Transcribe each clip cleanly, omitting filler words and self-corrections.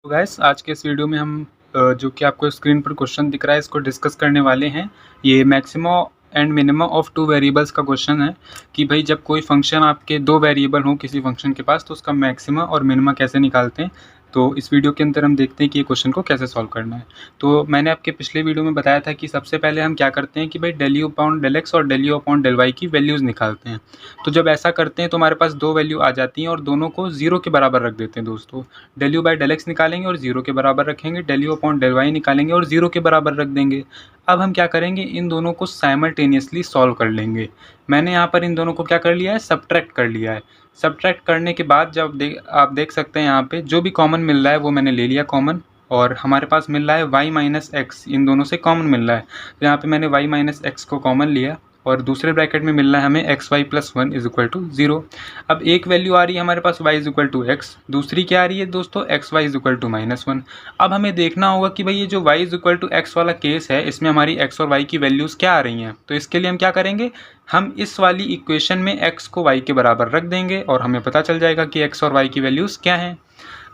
तो गाइस आज के इस वीडियो में हम जो कि आपको स्क्रीन पर क्वेश्चन दिख रहा है इसको डिस्कस करने वाले हैं। ये maximum and minimum of two variables का क्वेश्चन है कि भाई जब कोई फंक्शन आपके दो वेरिएबल हो किसी फंक्शन के पास तो उसका मैक्सिमम और मिनिमम कैसे निकालते हैं। तो इस वीडियो के अंदर हम देखते हैं कि ये क्वेश्चन को कैसे सॉल्व करना है। तो मैंने आपके पिछले वीडियो में बताया था कि सबसे पहले हम क्या करते हैं कि भाई del u upon del x और del u upon del y की वैल्यूज़ निकालते हैं। तो जब ऐसा करते हैं तो हमारे पास दो वैल्यू आ जाती हैं और दोनों को ज़ीरो के बराबर रख देते हैं दोस्तों। del u by del x निकालेंगे और ज़ीरो के बराबर रखेंगे, del u upon del y निकालेंगे और ज़ीरो के बराबर रख देंगे। अब हम क्या करेंगे, इन दोनों को साइमल्टेनियसली सॉल्व कर लेंगे। मैंने यहाँ पर इन दोनों को क्या कर लिया है, सब्ट्रैक्ट कर लिया है। सब्ट्रैक्ट करने के बाद जब आप देख सकते हैं यहाँ पे जो भी कॉमन मिल रहा है वो मैंने ले लिया कॉमन, और हमारे पास मिल रहा है y माइनस एक्स, इन दोनों से कॉमन मिल रहा है। तो यहाँ पे मैंने y माइनस एक्स को कॉमन लिया और दूसरे ब्रैकेट में मिल रहा है हमें x y plus one is equal to zero. अब एक वैल्यू आ रही है हमारे पास y is equal to x, दूसरी क्या आ रही है दोस्तों, x y is equal to minus one. अब हमें देखना होगा कि भाई ये जो y is equal to x वाला केस है इसमें हमारी x और y की वैल्यूज़ क्या आ रही हैं। तो इसके लिए हम क्या करेंगे, हम इस वाली इक्वेशन में x को y के बराबर रख देंगे और हमें पता चल जाएगा कि x और y की वैल्यूज़ क्या हैं।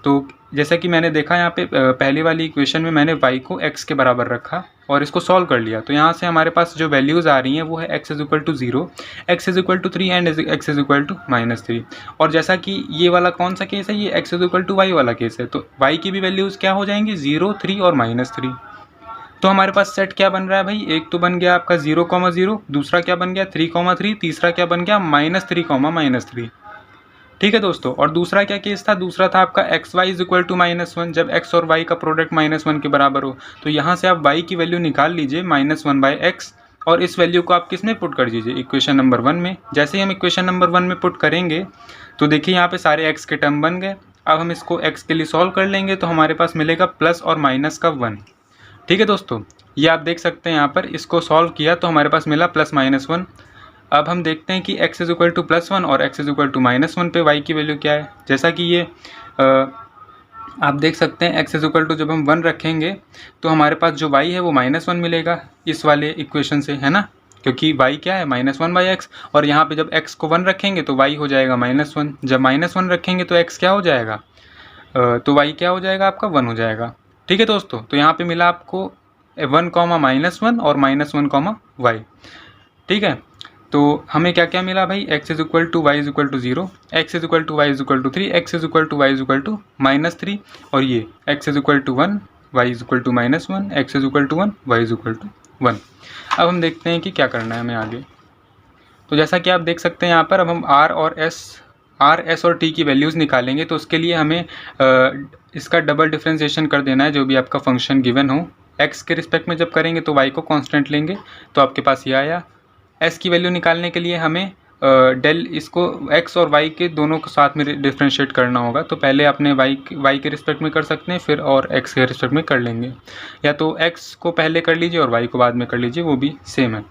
तो जैसा कि मैंने देखा यहाँ पे पहले वाली इक्वेशन में मैंने y को x के बराबर रखा और इसको सॉल्व कर लिया। तो यहाँ से हमारे पास जो वैल्यूज़ आ रही हैं वो है x is equal to zero, x is equal to three and x is equal to minus three. और जैसा कि ये वाला कौन सा केस है, ये x is equal to y वाला केस है, तो y की भी वैल्यूज़ क्या हो जाएंगी, ज़ीरो, थ्री और माइनस थ्री। तो हमारे पास सेट क्या बन रहा है भाई, एक तो बन गया आपका 0,0, दूसरा क्या बन गया 3,3, तीसरा क्या बन गया -3, -3। ठीक है दोस्तों। और दूसरा क्या केस था, दूसरा था आपका x y is equal to minus one, जब एक्स और वाई का प्रोडक्ट माइनस वन के बराबर हो। तो यहाँ से आप वाई की वैल्यू निकाल लीजिए -1 बाई एक्स और इस वैल्यू को आप किस में पुट कर दीजिए, इक्वेशन नंबर वन में। जैसे ही हम इक्वेशन नंबर वन में पुट करेंगे तो देखिए यहाँ पे सारे एक्स के टर्म बन गए। अब हम इसको एक्स के लिए सॉल्व कर लेंगे तो हमारे पास मिलेगा प्लस और माइनस का वन। ठीक है दोस्तों, ये आप देख सकते हैं यहाँ पर, इसको सॉल्व किया तो हमारे पास मिला प्लस माइनस वन। अब हम देखते हैं कि x is equal to plus one और x is equal to minus one पे y की वैल्यू क्या है। जैसा कि ये आप देख सकते हैं x इज इक्वल टू जब हम वन रखेंगे तो हमारे पास जो y है वो माइनस वन मिलेगा इस वाले इक्वेशन से, है ना, क्योंकि y क्या है -1 बाई एक्स। और यहाँ पे जब x को वन रखेंगे तो y हो जाएगा -1, जब -1 रखेंगे तो x क्या हो जाएगा, तो y क्या हो जाएगा आपका 1 हो जाएगा। ठीक है दोस्तों, तो यहाँ पे मिला आपको 1, -1 और -1, y। ठीक है, तो हमें क्या क्या मिला भाई, x is equal to y is equal to zero, x is equal to y is equal to three, x is equal to y is equal to minus three, और ये x is equal to one, y is equal to minus one, x is equal to one, y is equal to one. अब हम देखते हैं कि क्या करना है हमें आगे। तो जैसा कि आप देख सकते हैं यहाँ पर, अब हम आर एस और टी की वैल्यूज़ निकालेंगे। तो उसके लिए हमें इसका डबल डिफ्रेंशिएशन कर देना है जो भी आपका फंक्शन गिवन हो। x के रिस्पेक्ट में जब करेंगे तो y को कांस्टेंट लेंगे, तो आपके पास ये आया। s की वैल्यू निकालने के लिए हमें डेल इसको x और y के दोनों को साथ में डिफ्रेंशिएट करना होगा। तो पहले अपने y के रिस्पेक्ट में कर सकते हैं, फिर और x के रिस्पेक्ट में कर लेंगे, या तो x को पहले कर लीजिए और y को बाद में कर लीजिए, वो भी सेम है।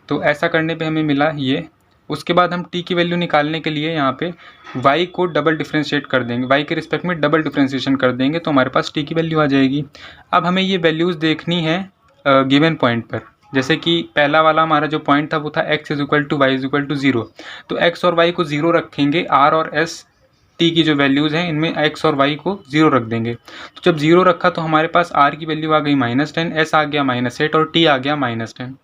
तो ऐसा करने पे हमें मिला ये। उसके बाद हम t की वैल्यू निकालने के लिए यहाँ पे y को डबल डिफ्रेंशिएट कर देंगे, y के रिस्पेक्ट में डबल डिफ्रेंशिएशन कर देंगे तो हमारे पास t की वैल्यू आ जाएगी। अब हमें ये वैल्यूज़ देखनी है गिवन पॉइंट पर। जैसे कि पहला वाला हमारा जो पॉइंट था वो था x is equal to y is equal to zero, तो x और y को ज़ीरो रखेंगे, r और s t की जो वैल्यूज़ हैं इनमें x और y को ज़ीरो रख देंगे। तो जब ज़ीरो रखा तो हमारे पास r की वैल्यू आ गई -10, s आ गया -8 और t आ गया -10।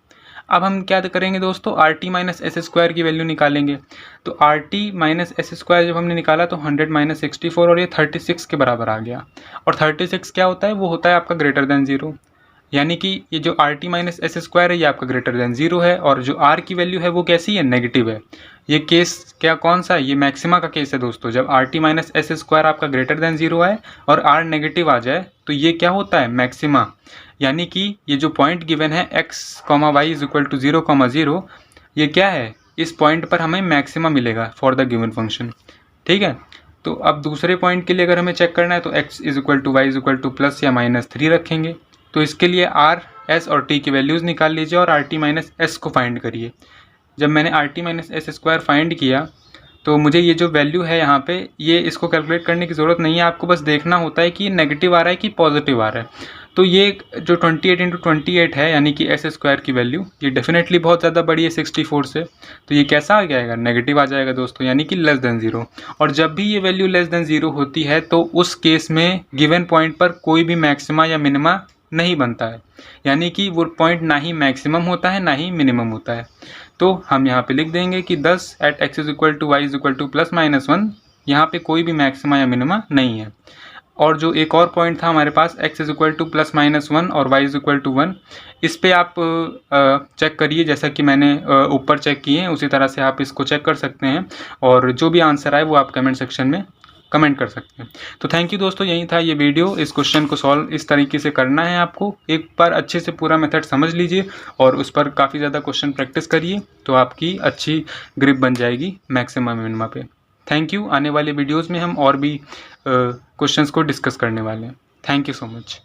अब हम क्या करेंगे दोस्तों, R T minus S square की वैल्यू निकालेंगे। तो R T minus S square जब हमने निकाला तो 100 माइनस 64 और ये 36 के बराबर आ गया। और 36 क्या होता है, वो होता है आपका ग्रेटर देन ज़ीरो, यानी कि ये जो R T minus S square है ये आपका ग्रेटर देन ज़ीरो है, और जो आर की वैल्यू है वो कैसी है, नेगेटिव है। ये केस क्या कौन सा है, ये मैक्सिमा का केस है दोस्तों। जब R T minus S square आपका ग्रेटर देन ज़ीरो है और आर नेगेटिव आ जाए तो ये क्या होता है, मैक्सिमा। यानी कि ये जो पॉइंट गिवन है x, y is equal to 0, 0, ये क्या है, इस पॉइंट पर हमें मैक्सिमा मिलेगा फॉर द गिवन फंक्शन। ठीक है, तो अब दूसरे पॉइंट के लिए अगर हमें चेक करना है तो x is equal to y is equal to plus या -3 रखेंगे। तो इसके लिए r, s और t की वैल्यूज़ निकाल लीजिए और rt माइनस एस को फाइंड करिए। जब मैंने rt minus S square find किया तो मुझे ये जो वैल्यू है यहाँ पे, ये इसको कैलकुलेट करने की ज़रूरत नहीं है, आपको बस देखना होता है कि नेगेटिव आ रहा है कि पॉजिटिव आ रहा है। तो ये जो 28 इंटू 28 है यानी कि एस स्क्वायर की वैल्यू, ये डेफिनेटली बहुत ज़्यादा बड़ी है 64 से, तो ये कैसा आ जाएगा, नेगेटिव आ जाएगा दोस्तों, यानी कि लेस देन 0। और जब भी ये वैल्यू लेस देन 0 होती है तो उस केस में गिवन पॉइंट पर कोई भी मैक्सिमा या मिनिमा नहीं बनता है, यानी कि वो पॉइंट ना ही मैक्सिमम होता है ना ही मिनिमम होता है। तो हम यहाँ पे लिख देंगे कि 10 at x is equal to y is equal to plus minus 1, यहाँ पे कोई भी मैक्सिमा या मिनिमा नहीं है। और जो एक और पॉइंट था हमारे पास x is equal to plus minus 1 और y इज इक्वल टू 1, इस पे आप चेक करिए, जैसा कि मैंने ऊपर चेक किए हैं उसी तरह से आप इसको चेक कर सकते हैं, और जो भी आंसर आए वो आप कमेंट सेक्शन में कमेंट कर सकते हैं। तो थैंक यू दोस्तों, यही था ये वीडियो। इस क्वेश्चन को सॉल्व इस तरीके से करना है आपको, एक बार अच्छे से पूरा मेथड समझ लीजिए और उस पर काफ़ी ज़्यादा क्वेश्चन प्रैक्टिस करिए, तो आपकी अच्छी ग्रिप बन जाएगी मैक्सिमम मिनिमा पे। Thank you. आने वाले वीडियोज़ में हम और भी क्वेश्चंस को डिस्कस करने वाले हैं। Thank you so much.